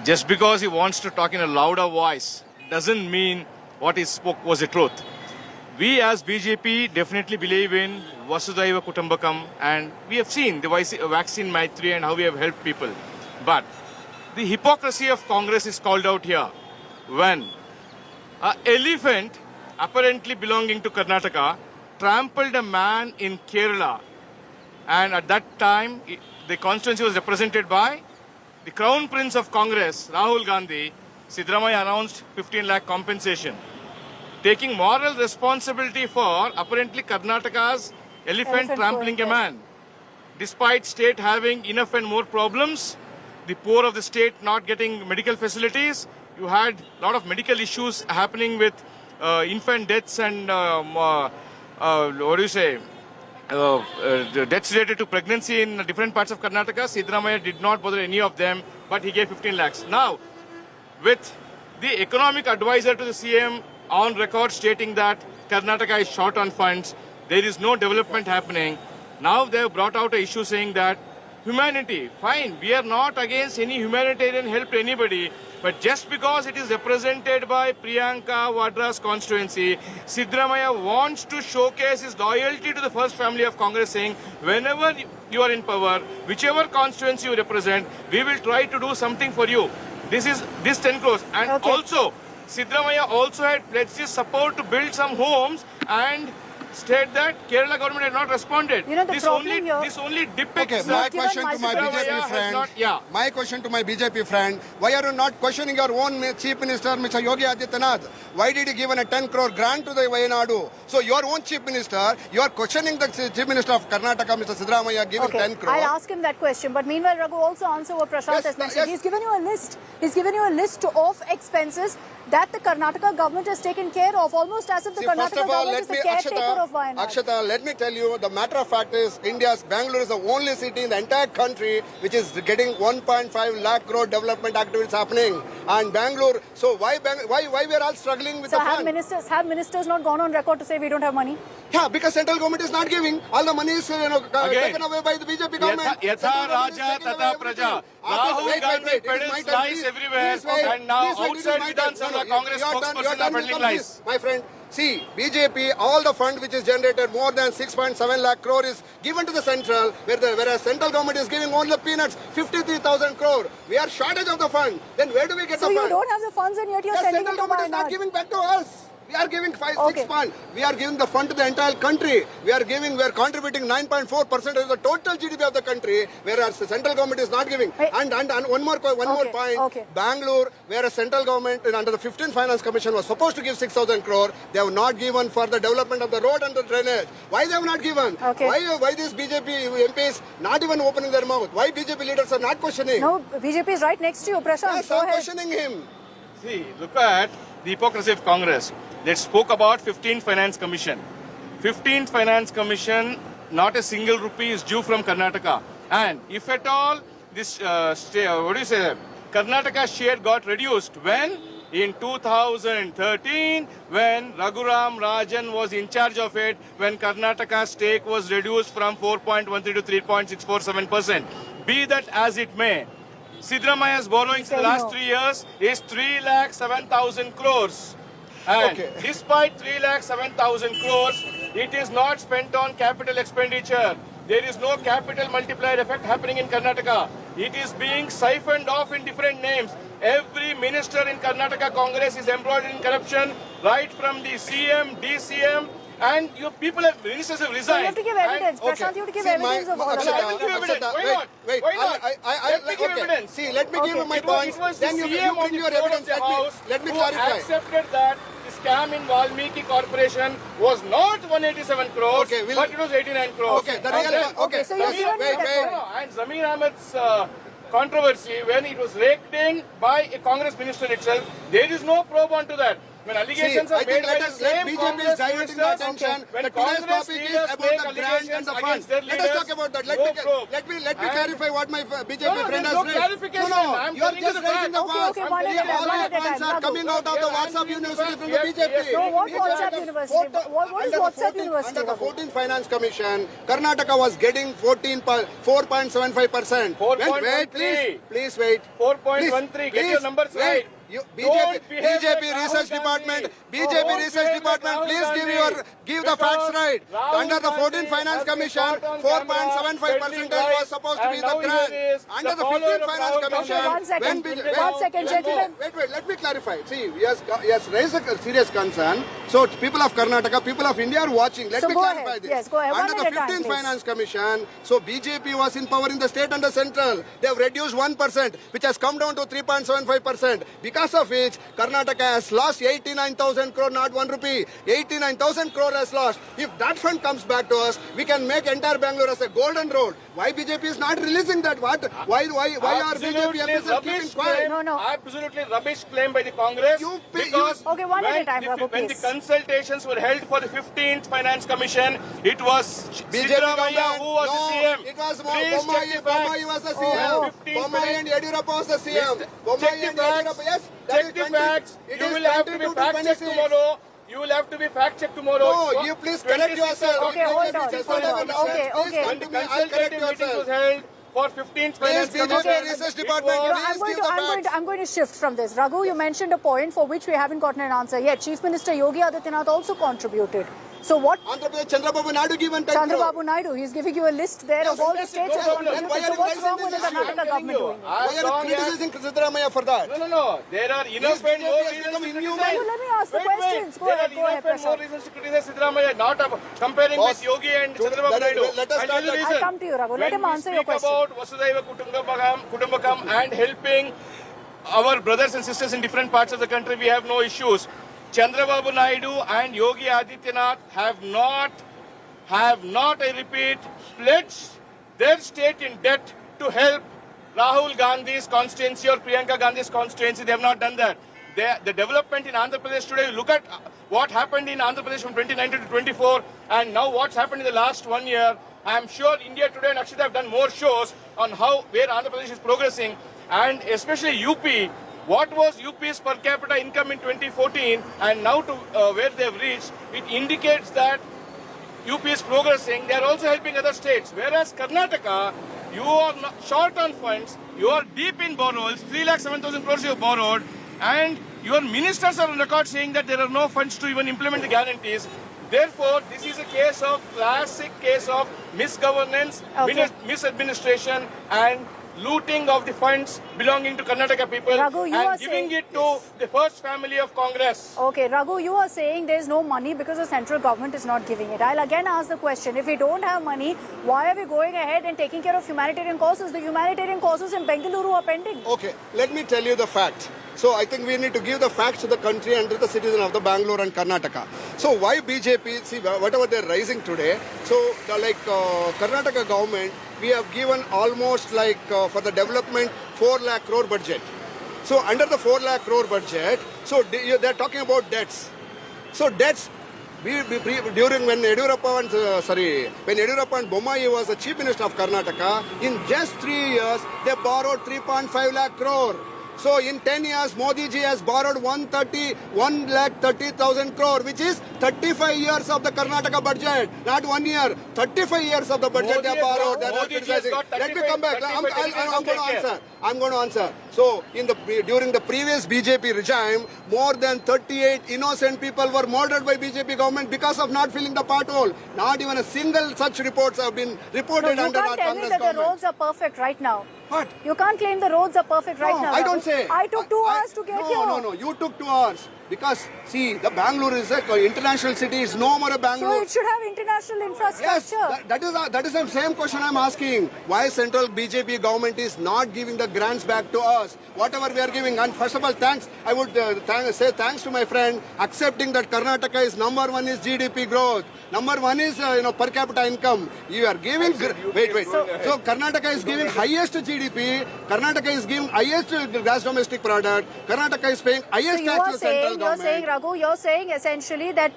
Speaker 19: Just because he wants to talk in a louder voice doesn't mean what he spoke was the truth. We as BJP definitely believe in Vasudhaiva Kutumbakam, and we have seen the vaccine Maitri and how we have helped people. But the hypocrisy of Congress is called out here when an elephant apparently belonging to Karnataka trampled a man in Kerala, and at that time the constituency was represented by the Crown Prince of Congress, Rahul Gandhi. Siddaramaiah announced 15 lakh compensation, taking moral responsibility for apparently Karnataka's elephant trampling a man. Despite state having enough and more problems, the poor of the state not getting medical facilities, you had a lot of medical issues happening with infant deaths and deaths related to pregnancy in different parts of Karnataka. Siddaramaiah did not bother any of them, but he gave 15 lakhs. Now, with the economic advisor to the CM on record stating that Karnataka is short on funds, there is no development happening. Now they have brought out an issue saying that humanity, fine, we are not against any humanitarian help to anybody, but just because it is represented by Priyanka Vadra's constituency, Siddaramaiah wants to showcase his loyalty to the first family of Congress, saying whenever you are in power, whichever constituency you represent, we will try to do something for you. This 10 crores. And also, Siddaramaiah also had pledged his support to build some homes and state that Kerala government had not responded. This only depicts.
Speaker 18: Okay, my question to my BJP friend. My question to my BJP friend: why are you not questioning your own Chief Minister, Mr. Yogi Adityanath? Why did he give a 10 crore grant to the Wayanadu? So your own Chief Minister, you are questioning the Chief Minister of Karnataka, Mr. Siddaramaiah, giving 10 crore.
Speaker 1: I'll ask him that question. But meanwhile, Raghu, also answer what Prashant has mentioned. He's given you a list. He's given you a list of expenses that the Karnataka government has taken care of, almost as if the Karnataka government is the caretaker of Wayanad.
Speaker 18: Akshita, let me tell you, the matter of fact is, Bangalore is the only city in the entire country which is getting 1.5 lakh crore development activities happening. And Bangalore, so why we are all struggling with the fund?
Speaker 1: Have ministers not gone on record to say we don't have money?
Speaker 18: Yeah, because central government is not giving. All the money is taken away by the BJP government.
Speaker 19: Yatha Raja Tata Praja. Rahul Gandhi peddles lies everywhere, and now outside Vidhan Sabha, Congress spokesperson are peddling lies.
Speaker 18: My friend, see, BJP, all the fund which is generated more than 6.7 lakh crore is given to the central, whereas central government is giving only peanuts, 53,000 crore. We are shortage of the fund. Then where do we get the fund?
Speaker 1: So you don't have the funds and yet you're sending
Speaker 18: central
Speaker 1: it to
Speaker 18: government is not giving back to us. We are giving 6 funds. We are giving the fund to the entire country. We are contributing 9.4% of the total GDP of the country, whereas the central government is not giving. And one more point. Bangalore, where a central government under the 15th Finance Commission was supposed to give 6,000 crore, they have not given for the development of the road and the drainage. Why they have not given? Why these BJP MPs not even opening their mouth? Why BJP leaders are not questioning?
Speaker 1: No, BJP is right next to you, Prashant.
Speaker 18: Yes, I'm questioning him.
Speaker 19: See, look at the hypocrisy of Congress. Let's spoke about 15th Finance Commission. 15th Finance Commission, not a single rupee is due from Karnataka. And if at all this, Karnataka share got reduced when in 2013 when Raghuram Rajan was in charge of it, when Karnataka's stake was reduced from 4.13 to 3.647%. Be that as it may, Siddaramaya's borrowings in the last 3 years is 3,07,000 crores. And despite 3,07,000 crores, it is not spent on capital expenditure. There is no capital multiplier effect happening in Karnataka. It is being siphoned off in different names. Every minister in Karnataka Congress is embroiled in corruption, right from the CM, DCM, and your people have, ministers have resigned.
Speaker 1: So you have to give evidence. Prashant, you have to give evidence of all of
Speaker 19: I will give evidence. Why not? Why not? Let me give evidence.
Speaker 18: See, let me give my points. Then you bring your evidence. Let me clarify.
Speaker 19: Accepted that the scam in Valmiki Corporation was not 187 crores, but it was 89 crores.
Speaker 18: Okay,
Speaker 1: so you're
Speaker 18: wait.
Speaker 19: And Zamir Ahmed's controversy, when it was raked in by a Congress minister itself, there is no probe onto that. When allegations are made by the same Congress ministers, when Congress leaders make allegations against their leaders,
Speaker 18: let us talk about that. Let me clarify what my BJP friend has raised.
Speaker 19: No,
Speaker 18: you are just raising the facts. All these points are coming out of the WhatsApp university from the BJP.
Speaker 1: So what WhatsApp university? What is WhatsApp university?
Speaker 18: Under the 14th Finance Commission, Karnataka was getting 4.75%.
Speaker 19: 4.13.
Speaker 18: Please wait.
Speaker 19: 4.13. Get your numbers right.
Speaker 18: BJP Research Department, please give the facts right. Under the 14th Finance Commission, 4.75% was supposed to be the grant. Under the 15th Finance Commission,
Speaker 1: one second, gentlemen.
Speaker 18: Wait, let me clarify. See, he has raised a serious concern. So people of Karnataka, people of India are watching. Let me clarify this.
Speaker 1: Yes, go ahead.
Speaker 18: Under the 15th Finance Commission, so BJP was in power in the state and the central. They have reduced 1%, which has come down to 3.75%. Because of which Karnataka has lost 89,000 crore, not 1 rupee. 89,000 crore has lost. If that fund comes back to us, we can make entire Bangalore as a golden road. Why BJP is not releasing that? What? Why are BJP MPs keeping quiet?
Speaker 1: No.
Speaker 19: Absolutely rubbish claim by the Congress.
Speaker 1: Okay, one at a time, Raghu,
Speaker 19: when the
Speaker 1: please.
Speaker 19: consultations were held for the 15th Finance Commission, it was Siddaramaiah who was the CM.
Speaker 18: It was Bommai was the CM. Bommai and Yediyurappa was the CM.
Speaker 19: Check the facts. You will have to be fact-checked tomorrow. You will have to be fact-checked tomorrow.
Speaker 18: No, you please correct yourself.
Speaker 1: Okay, hold on. Okay.
Speaker 19: When the consultative meeting was held for 15th Finance Commission,
Speaker 18: Research Department,
Speaker 1: I'm going to shift from this. Raghu, you mentioned a point for which we haven't gotten an answer yet. Chief Minister Yogi Adityanath also contributed. So what?
Speaker 18: Andhra Pradesh Chandrababu Naidu given 10
Speaker 1: Chandrababu Naidu, he's giving you a list there of all the states that contributed. So what's wrong with the Karnataka government doing it?
Speaker 18: Why are you criticizing Siddaramaiah for that?
Speaker 19: No. There are enough and more reasons to criticize.
Speaker 1: Let me ask the questions. Go ahead,
Speaker 19: There are enough and more reasons to criticize Siddaramaiah, not comparing with Yogi and Chandrababu Naidu.
Speaker 1: I'll come to you, Raghu. Let him answer your question.
Speaker 19: When we speak about Kutumbakam and helping our brothers and sisters in different parts of the country, we have no issues. Chandrababu Naidu and Yogi Adityanath have not, I repeat, pledged their state in debt to help Rahul Gandhi's constituency or Priyanka Gandhi's constituency. They have not done that. The development in Andhra Pradesh today, look at what happened in Andhra Pradesh from 2019 to 24 and now what's happened in the last 1 year. I am sure India Today and Akshita have done more shows on where Andhra Pradesh is progressing, and especially UP. What was UP's per capita income in 2014 and now to where they have reached, it indicates that UP is progressing. They are also helping other states. Whereas Karnataka, you are short on funds, you are deep in borrowals, 3,07,000 crores you have borrowed, and your ministers are on record saying that there are no funds to even implement the guarantees. Therefore, this is a classic case of misgovernance, misadministration, and looting of the funds belonging to Karnataka people,
Speaker 1: Raghu,
Speaker 19: and giving it to the first family of Congress.
Speaker 1: Okay, Raghu, you are saying there is no money because the central government is not giving it. I'll again ask the question, if we don't have money, why are we going ahead and taking care of humanitarian causes? The humanitarian causes in Bengaluru are pending.
Speaker 18: Okay, let me tell you the fact. So I think we need to give the facts to the country and to the citizen of the Bangalore and Karnataka. So why BJP, see whatever they're raising today, so Karnataka government, we have given almost for the development 4 lakh crore budget. So under the 4 lakh crore budget, so they're talking about debts. So debts, during when Yediyurappa and Bommai was the chief minister of Karnataka, in just 3 years, they borrowed 3.5 lakh crore. So in 10 years, Modi ji has borrowed 1,30,000 crore, which is 35 years of the Karnataka budget. Not 1 year, 35 years of the budget they have borrowed. Let me come back. I'm going to answer. So during the previous BJP regime, more than 38 innocent people were murdered by BJP government because of not filling the pothole. Not even a single such reports have been reported under our Congress government.
Speaker 1: You can't tell me that the roads are perfect right now.
Speaker 18: What?
Speaker 1: You can't claim the roads are perfect right now.
Speaker 18: I don't say.
Speaker 1: I took 2 hours to get here.
Speaker 18: No. You took 2 hours. Because, see, the Bangalore is an international city. It's no more a Bangalore.
Speaker 1: So it should have international infrastructure.
Speaker 18: Yes, that is the same question I'm asking. Why central BJP government is not giving the grants back to us? Whatever we are giving. And first of all, thanks. I would say thanks to my friend accepting that Karnataka is number 1 is GDP growth. Number 1 is per capita income. You are giving. Wait. So Karnataka is giving highest GDP. Karnataka is giving highest gross domestic product. Karnataka is paying highest tax to central government.
Speaker 1: You're saying essentially that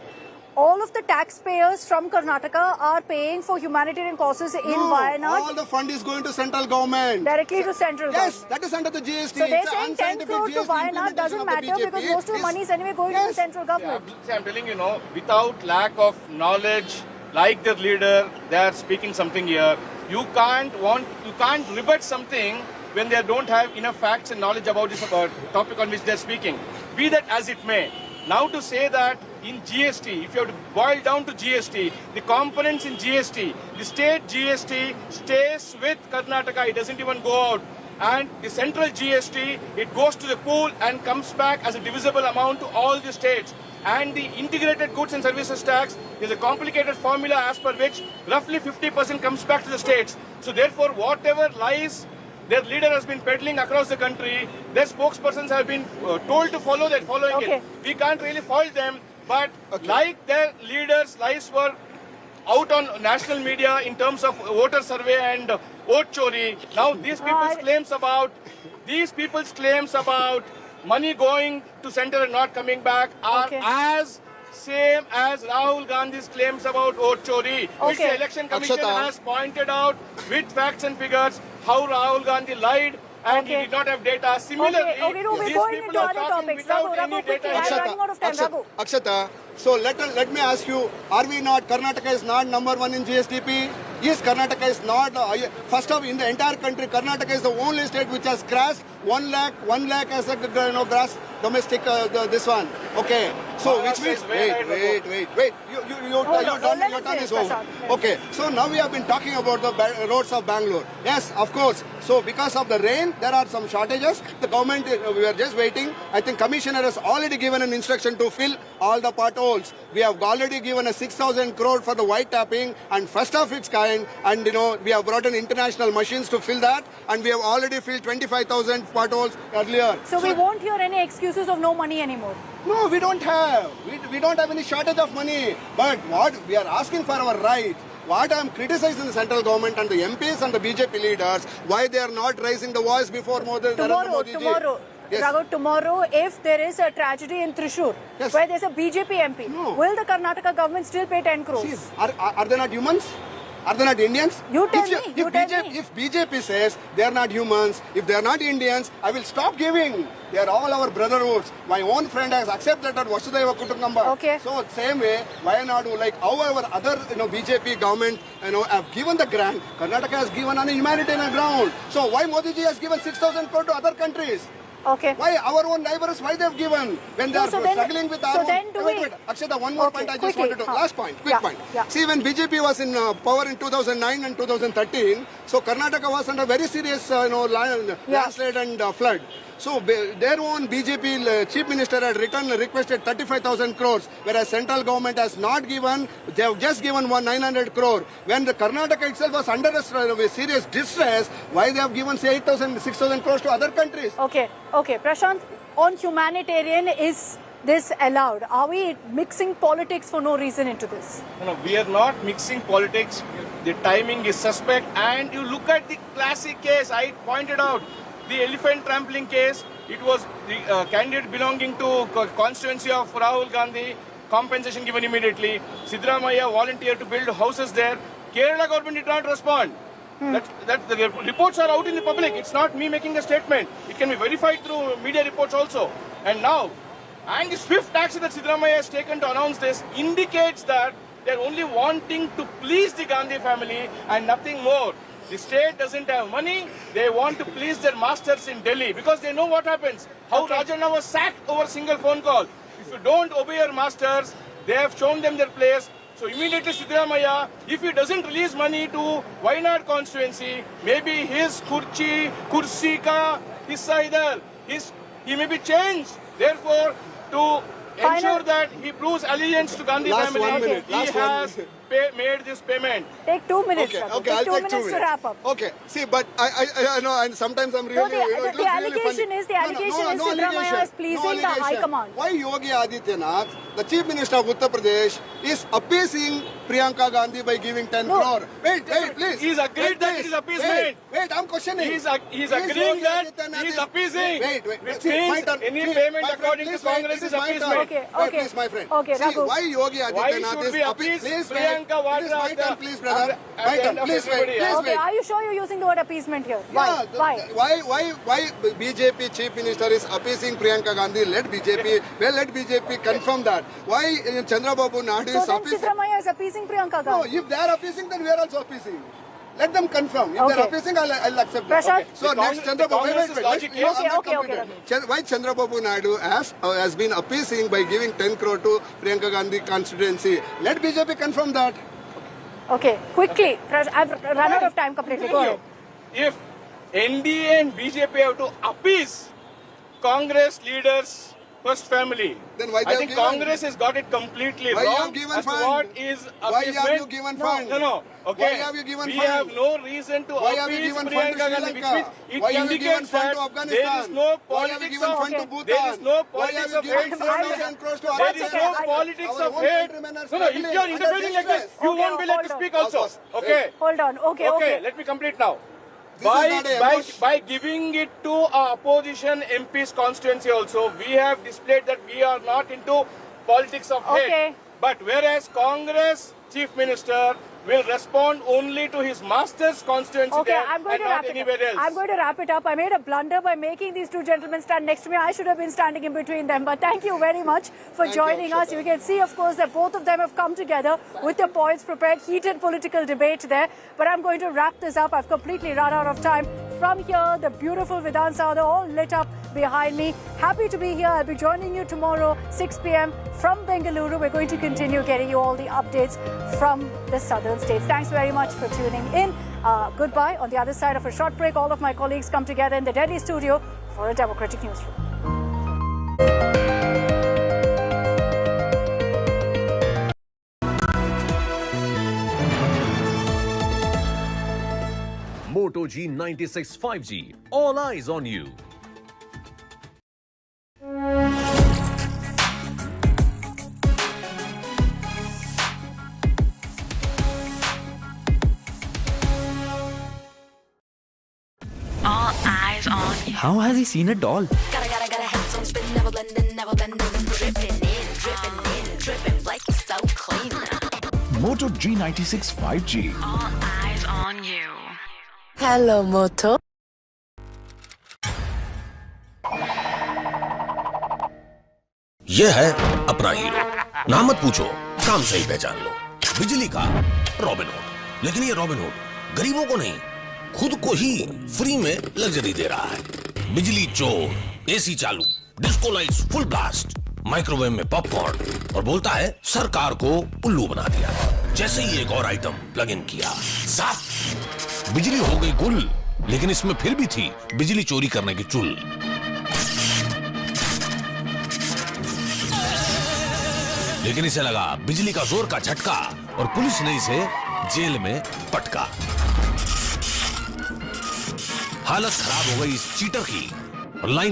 Speaker 1: all of the taxpayers from Karnataka are paying for humanitarian causes in Wayanad.
Speaker 18: All the fund is going to central government.
Speaker 1: Directly to central government.
Speaker 18: Yes, that is under the GST.
Speaker 1: So they're saying 10 crore to Wayanad doesn't matter because most of the money is anyway going to the central government.
Speaker 19: I'm telling you, without lack of knowledge, like their leader, they are speaking something here. You can't rebut something when they don't have enough facts and knowledge about this topic on which they're speaking. Be that as it may. Now to say that in GST, if you have to boil down to GST, the components in GST, the state GST stays with Karnataka, it doesn't even go out. And the central GST, it goes to the pool and comes back as a divisible amount to all the states. And the integrated goods and services tax is a complicated formula as per which roughly 50% comes back to the states. So therefore, whatever lies their leader has been peddling across the country, their spokespersons have been told to follow that, following it. We can't really fault them, but like their leaders' lies were out on national media in terms of voter survey and vote chori, now these people's claims about money going to center and not coming back are as same as Rahul Gandhi's claims about vote chori, which the election commission has pointed out with facts and figures how Rahul Gandhi lied and he did not have data. Similarly,
Speaker 1: we're going into other topics. Ragu, quickly, I'm running out of time. Ragu.
Speaker 18: Akshata, so let me ask you, are we not, Karnataka is not number 1 in GSDP? Yes, Karnataka is not, first of in the entire country, Karnataka is the only state which has crossed 1 lakh as a gross domestic, this one. Okay, so which means, wait, your turn is over. Okay, so now we have been talking about the roads of Bangalore. Yes, of course. So because of the rain, there are some shortages. The government, we are just waiting. I think commissioner has already given an instruction to fill all the potholes. We have already given a 6,000 crore for the white tapping and first of its kind. And we have brought in international machines to fill that. And we have already filled 25,000 potholes earlier.
Speaker 1: So we won't hear any excuses of no money anymore.
Speaker 18: No, we don't have. We don't have any shortage of money. But what we are asking for our right. What I am criticizing the central government and the MPs and the BJP leaders, why they are not raising the voice before Modi.
Speaker 1: Tomorrow,
Speaker 18: yes.
Speaker 1: Raghav, tomorrow, if there is a tragedy in Thrissur, where there's a BJP MP, will the Karnataka government still pay 10 crores?
Speaker 18: See, are they not humans? Are they not Indians? If BJP says they are not humans, if they are not Indians, I will stop giving. They are all our brotherhoods. My own friend has accepted that Vasudhaiva Kutumbakam.
Speaker 1: Okay.
Speaker 18: So same way, why not like our other BJP government have given the grant. Karnataka has given on a humanitarian ground. So why Modi ji has given 6,000 crore to other countries?
Speaker 1: Okay.
Speaker 18: Why our own neighbors, why they have given when they are struggling with our own... Wait. Akshata, one more point I just wanted to... Last point, quick point.
Speaker 1: Yeah.
Speaker 18: See, when BJP was in power in 2009 and 2013, so Karnataka was under very serious landslide and flood. So their own BJP chief minister had requested 35,000 crores, whereas central government has not given, they have just given 900 crore. When the Karnataka itself was under a serious distress, why they have given say 8,000, 6,000 crores to other countries?
Speaker 1: Okay. Prashant, on humanitarian, is this allowed? Are we mixing politics for no reason into this?
Speaker 19: No, we are not mixing politics. The timing is suspect. And you look at the classic case I pointed out. The elephant trampling case, it was the candidate belonging to constituency of Rahul Gandhi, compensation given immediately. Siddaramaiah volunteered to build houses there. Kerala government did not respond. That the reports are out in the public. It's not me making a statement. It can be verified through media reports also. And now, and the swift action that Siddaramaiah has taken to announce this indicates that they're only wanting to please the Gandhi family and nothing more. The state doesn't have money. They want to please their masters in Delhi because they know what happens. How Rajanna was sacked over a single phone call. If you don't obey your masters, they have shown them their place. So immediately Siddaramaiah, if he doesn't release money to Wayanad constituency, maybe his kursi ka hissa idhar, he may be changed. Therefore, to ensure that he proves allegiance to Gandhi family, he has made this payment.
Speaker 1: Take 2 minutes.
Speaker 18: Okay,
Speaker 1: Take
Speaker 18: I'll
Speaker 1: 2
Speaker 18: take 2
Speaker 1: minutes
Speaker 18: minutes
Speaker 1: to wrap up.
Speaker 18: Okay, see, but I know, and sometimes I'm really,
Speaker 1: the allegation is Siddaramaiah is pleasing the High Command.
Speaker 18: Why Yogi Adityanath, the Chief Minister of Uttar Pradesh, is appeasing Priyanka Gandhi by giving 10 crore? Wait, please.
Speaker 19: He's agreed that it is appeasement.
Speaker 18: Wait, I'm questioning.
Speaker 19: He's agreeing that he's appeasing.
Speaker 18: Wait.
Speaker 19: Which means any payment according to Congress is appeasement.
Speaker 1: Okay.
Speaker 18: Please, my friend.
Speaker 1: Okay,
Speaker 18: see,
Speaker 1: Raghu.
Speaker 18: why Yogi Adityanath is appeasing? Please,
Speaker 19: Priyanka Vadra,
Speaker 18: please, brother. Please wait.
Speaker 1: Okay, are you sure you're using the word appeasement here? Why?
Speaker 18: Why BJP Chief Minister is appeasing Priyanka Gandhi? Let BJP confirm that. Why Chandrababu Naidu is appeasing?
Speaker 1: So then Siddaramaiah is appeasing Priyanka Gandhi?
Speaker 18: No, if they are appeasing, then we are also appeasing. Let them confirm. If they are appeasing, I'll accept that.
Speaker 1: Prashant?
Speaker 18: So next, Chandrababu,
Speaker 1: Okay.
Speaker 18: Why Chandrababu Naidu has been appeasing by giving 10 crore to Priyanka Gandhi constituency? Let BJP confirm that.
Speaker 1: Okay, quickly. I've run out of time completely. Go ahead.
Speaker 19: If NDA and BJP have to appease Congress leaders' first family,
Speaker 18: then why
Speaker 19: I think Congress has got it completely wrong as to what is appeasement.
Speaker 18: Why have you given fund?
Speaker 19: No. Okay.
Speaker 18: Why have you given
Speaker 19: we
Speaker 18: fund?
Speaker 19: have no reason to appease Priyanka Gandhi, which means it indicates that there is no politics of hate. There is no politics of hate. There is no politics of hate. No, if you are interpreting like this, you won't be let to speak also. Okay.
Speaker 1: Hold on. Okay.
Speaker 19: Let me complete now. By giving it to our opposition MP's constituency also, we have displayed that we are not into politics of hate. But whereas Congress Chief Minister will respond only to his master's constituency there and not anywhere else.
Speaker 1: I'm going to wrap it up. I made a blunder by making these two gentlemen stand next to me. I should have been standing in between them. But thank you very much for joining us. You can see, of course, that both of them have come together with their points prepared. Heated political debate there. But I'm going to wrap this up. I've completely run out of time. From here, the beautiful Vidhan Saudha all lit up behind me. Happy to be here. I'll be joining you tomorrow, 6 p.m. from Bengaluru. We're going to continue getting you all the updates from the southern states. Thanks very much for tuning in. Goodbye. On the other side of a short break, all of my colleagues come together in the Delhi studio for a democratic newsroom.
Speaker 9: Moto G96 5G. All eyes on you.
Speaker 12: All eyes on you.
Speaker 11: How has he seen it all?
Speaker 12: Gotta head on spin, never blending, dripping in, like so clean.
Speaker 10: Moto G96 5G.
Speaker 12: All eyes on you.
Speaker 13: Hello, Moto.
Speaker 9: यह है अपना hero. नाम मत पूछो, काम से ही पहचान लो। बिजली का रॉबिन हुड। लेकिन ये रॉबिन हुड गरीबों को नहीं, खुद को ही फ्री में लग्जरी दे रहा है। बिजली चोर, एसी चालू, disco lights full blast, microwave में पॉपकॉर्न और बोलता है सरकार को उल्लू बना दिया। जैसे ही एक और आइटम प्लग इन किया, साफ बिजली हो गई गुल। लेकिन इसमें फिर भी थी बिजली चोरी करने की चुल। लेकिन इसे लगा बिजली का जोर का झटका और पुलिस ने इसे जेल में पटका। हालत खराब हो गई इस चीटर की और लाइन